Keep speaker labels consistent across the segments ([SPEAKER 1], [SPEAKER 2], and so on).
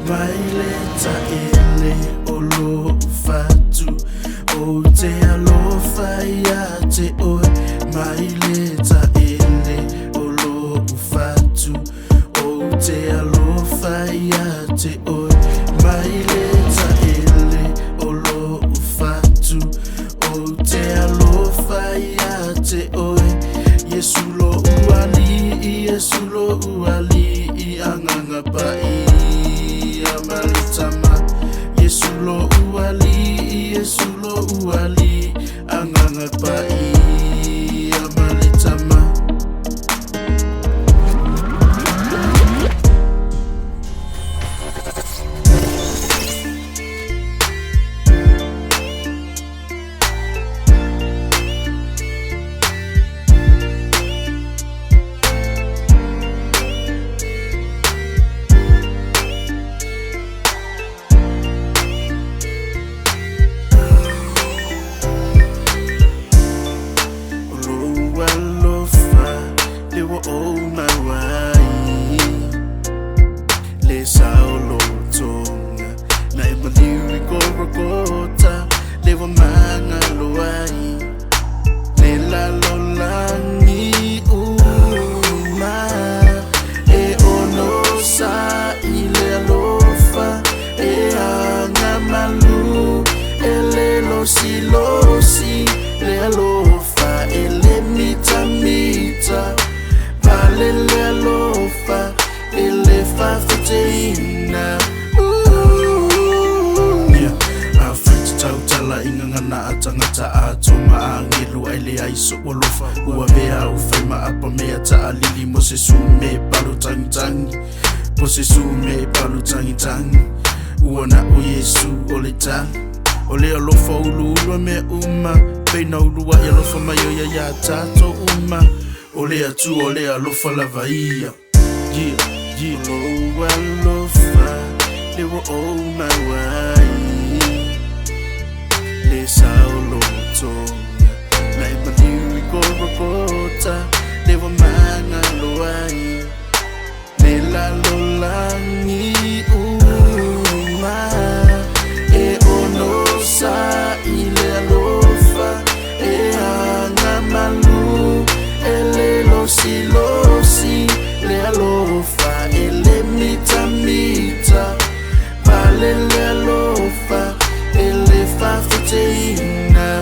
[SPEAKER 1] Maileta ele olo fatu o te alofa ya te oe. Maileta ele olo fatu o te alofa ya te oe. Maileta ele olo fatu o te alofa ya te oe. Yesu lo uali anganga pai amalitama. Yesu lo uali anganga pai amalitama. Oh my way, le saulo tonga na ibaliwi korokota le wamanga loai le la lolangi uma e ono sa ile alofa e anga malu ele losi le alofa ele mita Palele alofa, ele fafateina. Yeah, Afrika tautala ingangana atangata atoma angelu aile aiso olofa. Uavea ufema apa mea taalili mosesume palutangitangi. Mosesume palutangitangi. Uona o Yesu ole tali. Ole alofa ulu me uma. Peina ulua yalofa mayoya ya tato uma. Ole atu ole alofa la vaia. Yeah, lo alofa. They were all my way. Le saulo tonga. Na ibaliwi korokota. They were manga loai. Le la lolangi uma. E ono sa ile alofa. E anga malu. Ele losi le alofa ele mita vale le alofa ele fafateina.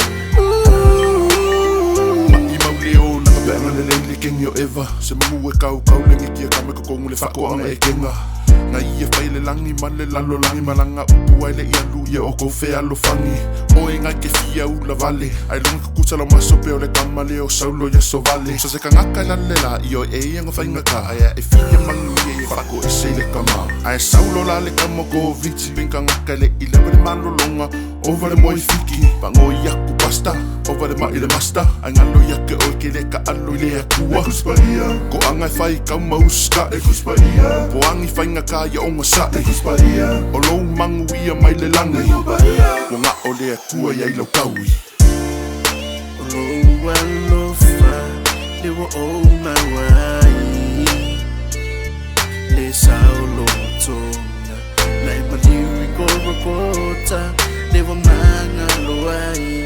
[SPEAKER 1] Mauleo na kapenga le lele kengyo eva se mamu e kau lengi kia kame kokongu le fako anga e kenga na ia faile langi male lalo langi malanga upu aile ia lu ia oko fe alofangi o e ngai ke fia ula vale ai longa kukuta la maso pe o le kamale o saulo ya so vale so se kangaka lalela io e iango fainga ka aia e fia mangu e fako e se le kama ai saulo la le kamo ko viti binka ngaka le ile vale malo longa over le moi fiki pango iaku pasta over le mai le masta ai ngalo iake o ke le ka alo ile akua kusparia ko anga fai ka mauska e kusparia po angi fainga ka ia onga sa e kusparia o lo mangu ia mai le langi ko nga o le akua ia ilo kaui o lo alofa they were all my way le saulo tonga na ibaliwi korokota they were manga loai